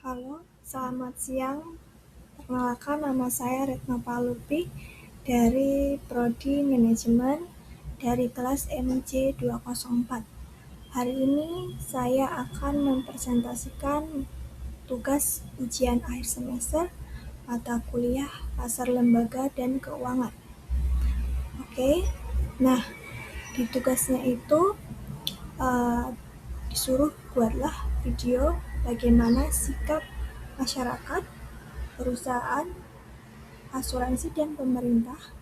Halo, selamat siang. Perkenalkan, nama saya Retno Palupi dari Prodi Manajemen dari kelas MC204. Hari ini saya akan mempresentasikan tugas ujian akhir semester mata kuliah Pasar Lembaga dan Keuangan. Oke, nah di tugasnya itu disuruh buatlah video bagaimana sikap masyarakat, perusahaan, asuransi, dan pemerintah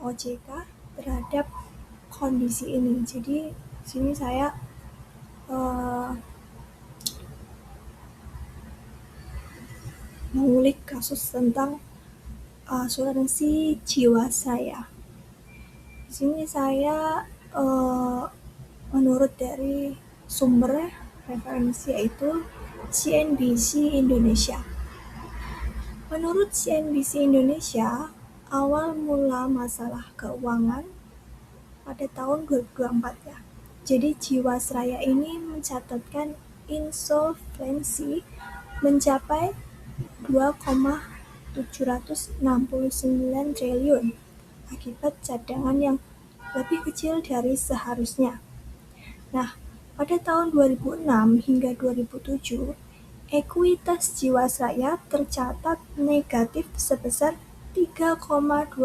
OJK terhadap kondisi ini. Jadi sini saya mengulik kasus tentang asuransi Jiwasraya. Di sini saya menurut dari sumber referensi yaitu CNBC Indonesia. Menurut CNBC Indonesia, awal mula masalah keuangan pada tahun 2024 ya. Jadi Jiwasraya ini mencatatkan insolvensi mencapai 2,769 triliun akibat cadangan yang lebih kecil dari seharusnya. Nah, pada tahun 2006 hingga 2007, ekuitas Jiwasraya tercatat negatif sebesar 3,29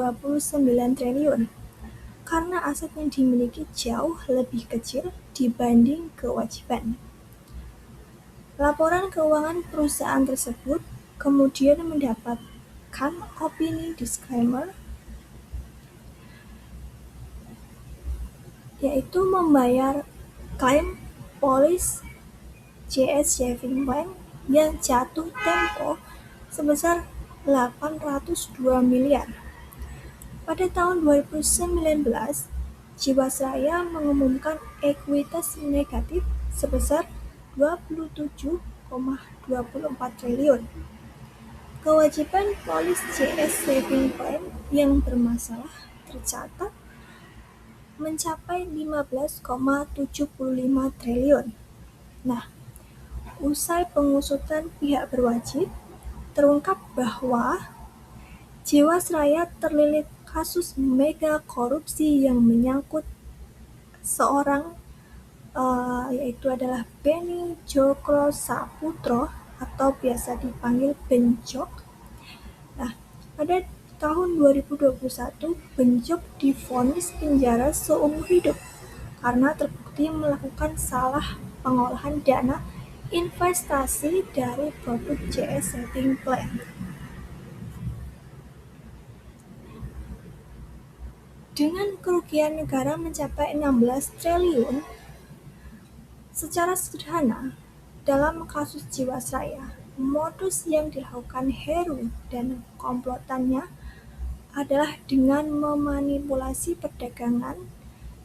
triliun karena aset yang dimiliki jauh lebih kecil dibanding kewajiban. Laporan keuangan perusahaan tersebut kemudian mendapatkan opini disclaimer, yaitu membayar klaim polis JS Saving Plan yang jatuh tempo sebesar 802 miliar. Pada tahun 2019, Jiwasraya mengumumkan ekuitas negatif sebesar 27,24 triliun. Kewajiban polis JS Saving Plan yang bermasalah tercatat mencapai 15,75 triliun. Nah, usai pengusutan pihak berwajib, terungkap bahwa Jiwasraya terlilit kasus mega korupsi yang menyangkut seorang yaitu adalah Beni Cokro Saputro atau biasa dipanggil Bencok. Nah, pada tahun 2021 Bencok divonis penjara seumur hidup karena terbukti melakukan salah pengolahan dana investasi dari produk JS Saving Plan. Dengan kerugian negara mencapai 16 triliun, secara sederhana, dalam kasus Jiwasraya, modus yang dilakukan Heru dan komplotannya adalah dengan memanipulasi perdagangan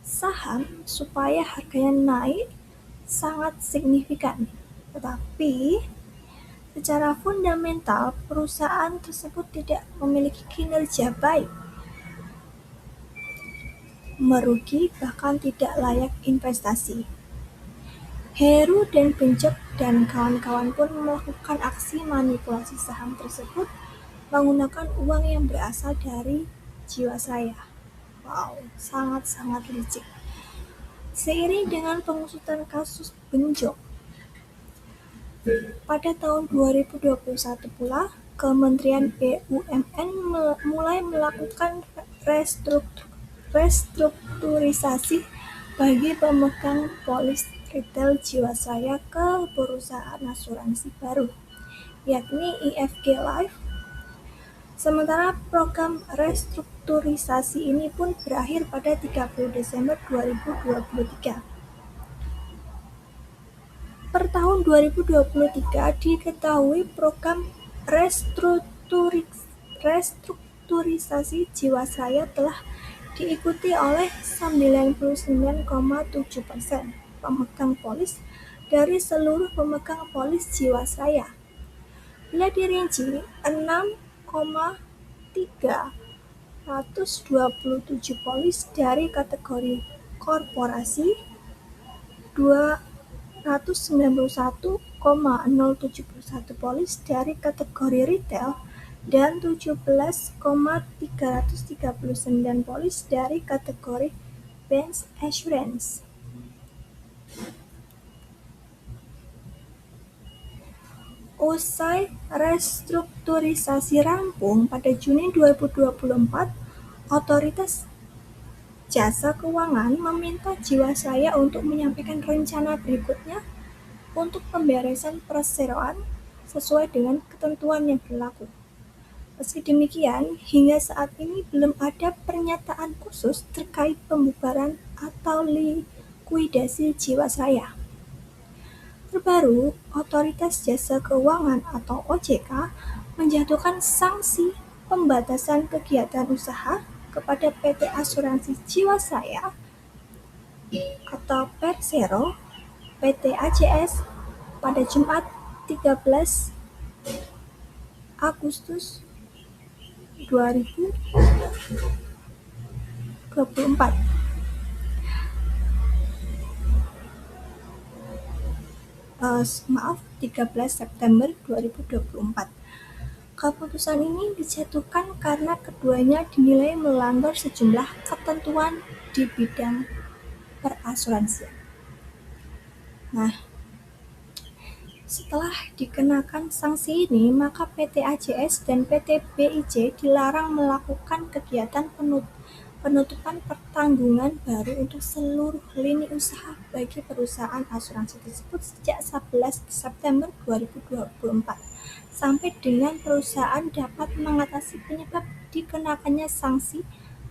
saham supaya harganya naik sangat signifikan. Tetapi secara fundamental perusahaan tersebut tidak memiliki kinerja baik, merugi bahkan tidak layak investasi. Heru dan Bencok dan kawan-kawan pun melakukan aksi manipulasi saham tersebut menggunakan uang yang berasal dari Jiwasraya. Wow, sangat-sangat licik. Seiring dengan pengusutan kasus Bencok, pada tahun 2021 pula, Kementerian BUMN mulai melakukan restrukturisasi bagi pemegang polis retail Jiwasraya ke perusahaan asuransi baru, yakni IFG Life. Sementara program restrukturisasi ini pun berakhir pada 30 Desember 2023. Per tahun 2023 diketahui program restrukturisasi Jiwasraya telah diikuti oleh 99,7% pemegang polis dari seluruh pemegang polis Jiwasraya. Bila dirinci, 6,327 polis dari kategori korporasi, 2 191,071 polis dari kategori retail dan 17,339 polis dari kategori bank assurance. Usai restrukturisasi rampung pada Juni 2024, Otoritas Jasa Keuangan meminta Jiwasraya untuk menyampaikan rencana berikutnya untuk pemberesan perseroan sesuai dengan ketentuan yang berlaku. Meski demikian, hingga saat ini belum ada pernyataan khusus terkait pembubaran atau likuidasi Jiwasraya. Terbaru, Otoritas Jasa Keuangan atau OJK menjatuhkan sanksi pembatasan kegiatan usaha kepada PT Asuransi Jiwasraya atau Persero, PT AJS pada Jumat 13 Agustus 2024. 13 September 2024. Keputusan ini dijatuhkan karena keduanya dinilai melanggar sejumlah ketentuan di bidang perasuransian. Nah, setelah dikenakan sanksi ini, maka PT AJS dan PT BIJ dilarang melakukan kegiatan penutupan pertanggungan baru untuk seluruh lini usaha bagi perusahaan asuransi tersebut sejak 11 September 2024 sampai dengan perusahaan dapat mengatasi penyebab dikenakannya sanksi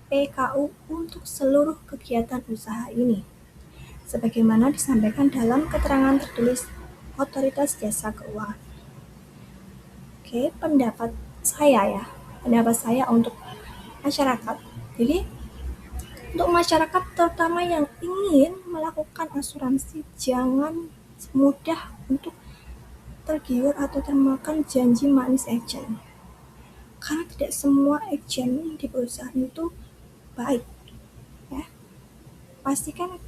PKU untuk seluruh kegiatan usaha ini, sebagaimana disampaikan dalam keterangan tertulis Otoritas Jasa Keuangan. Oke, pendapat saya untuk masyarakat. Jadi, untuk masyarakat terutama yang ingin melakukan asuransi, jangan mudah untuk tergiur atau termakan janji manis agen. Karena tidak semua agen di perusahaan itu baik. Ya. Pastikan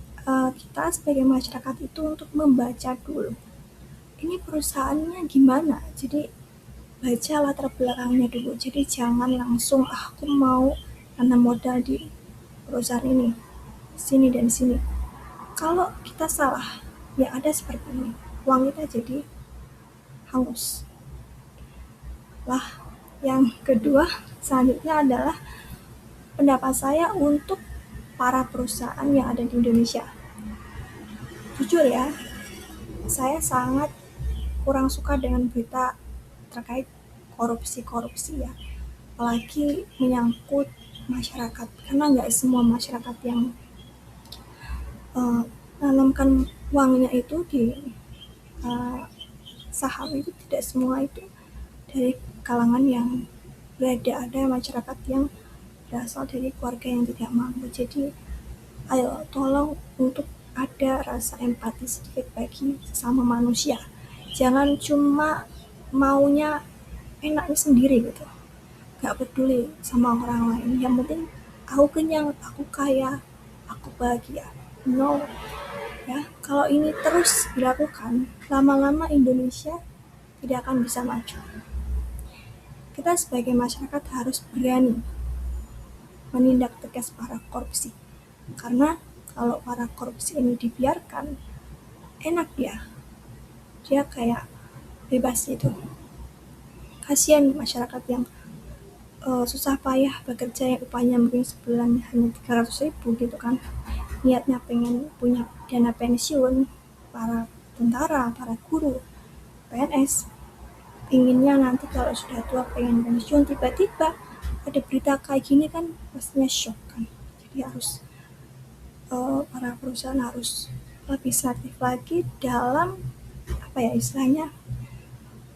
kita sebagai masyarakat itu untuk membaca dulu. Ini perusahaannya gimana? Jadi baca latar belakangnya dulu. Jadi jangan langsung aku mau tanam modal di perusahaan ini, sini dan sini. Kalau kita salah, ya ada seperti ini. Uang kita jadi hangus. Lah, yang kedua selanjutnya adalah pendapat saya untuk para perusahaan yang ada di Indonesia. Jujur ya, saya sangat kurang suka dengan berita terkait korupsi ya, apalagi menyangkut masyarakat, karena nggak semua masyarakat yang menanamkan uangnya itu di saham itu, tidak semua itu dari kalangan yang berada. Ada masyarakat yang berasal dari keluarga yang tidak mampu. Jadi ayo tolong untuk ada rasa empati sedikit bagi sesama manusia, jangan cuma maunya enaknya sendiri gitu, gak peduli sama orang lain, yang penting aku kenyang, aku kaya, aku bahagia. No ya, kalau ini terus dilakukan, lama-lama Indonesia tidak akan bisa maju. Kita sebagai masyarakat harus berani menindak tegas para korupsi, karena kalau para korupsi ini dibiarkan, enak dia kayak bebas gitu. Kasihan masyarakat yang susah payah bekerja, yang upahnya mungkin sebulan hanya 300.000 gitu kan, niatnya pengen punya dana pensiun, para tentara, para guru, PNS, inginnya nanti kalau sudah tua pengen pensiun, tiba-tiba ada berita kayak gini kan pastinya shock kan. Jadi harus para perusahaan harus lebih selektif lagi dalam istilahnya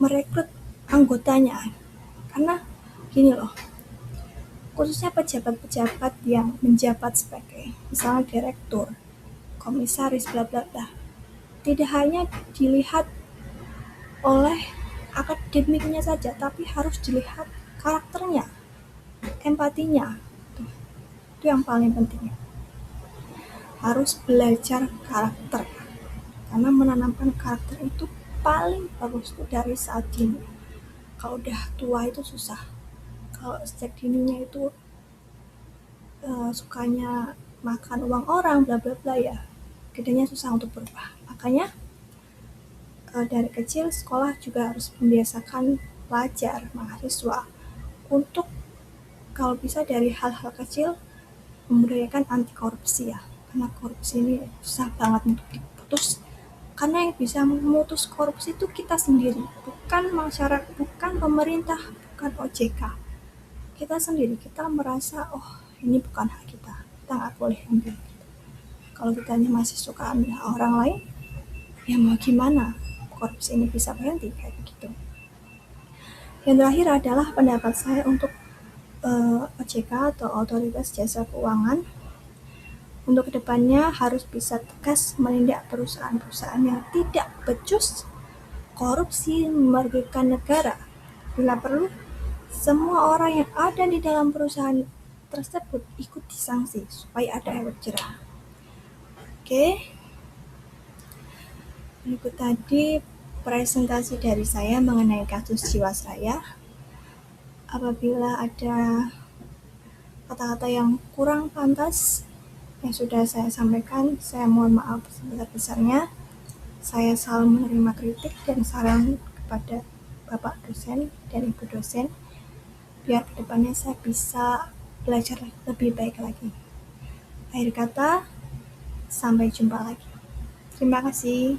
merekrut anggotanya, karena gini loh, khususnya pejabat-pejabat yang menjabat sebagai misalnya direktur, komisaris, bla bla bla, tidak hanya dilihat oleh akademiknya saja, tapi harus dilihat karakternya, empatinya. Itu yang paling penting. Harus belajar karakter, karena menanamkan karakter itu paling bagus tuh dari saat dini. Kalau udah tua itu susah. Kalau sejak dininya itu sukanya makan uang orang bla bla bla, ya gedenya susah untuk berubah. Makanya dari kecil sekolah juga harus membiasakan pelajar, mahasiswa untuk kalau bisa dari hal-hal kecil membudayakan anti korupsi ya, karena korupsi ini susah banget untuk diputus, karena yang bisa memutus korupsi itu kita sendiri, bukan masyarakat, bukan pemerintah, bukan OJK. Kita sendiri, kita merasa oh ini bukan hak kita nggak boleh ambil. Kalau kita masih suka ambil orang lain, ya mau gimana korupsi ini bisa berhenti kayak gitu. Yang terakhir adalah pendapat saya untuk OJK atau Otoritas Jasa Keuangan untuk kedepannya harus bisa tegas menindak perusahaan-perusahaan yang tidak becus, korupsi, merugikan negara. Bila perlu, semua orang yang ada di dalam perusahaan tersebut ikut disanksi supaya ada efek jerah. Oke, berikut tadi presentasi dari saya mengenai kasus Jiwasraya. Apabila ada kata-kata yang kurang pantas yang sudah saya sampaikan, saya mohon maaf sebesar-besarnya. Saya selalu menerima kritik dan saran kepada Bapak dosen dan Ibu dosen, biar kedepannya saya bisa belajar lebih baik lagi. Akhir kata, sampai jumpa lagi. Terima kasih.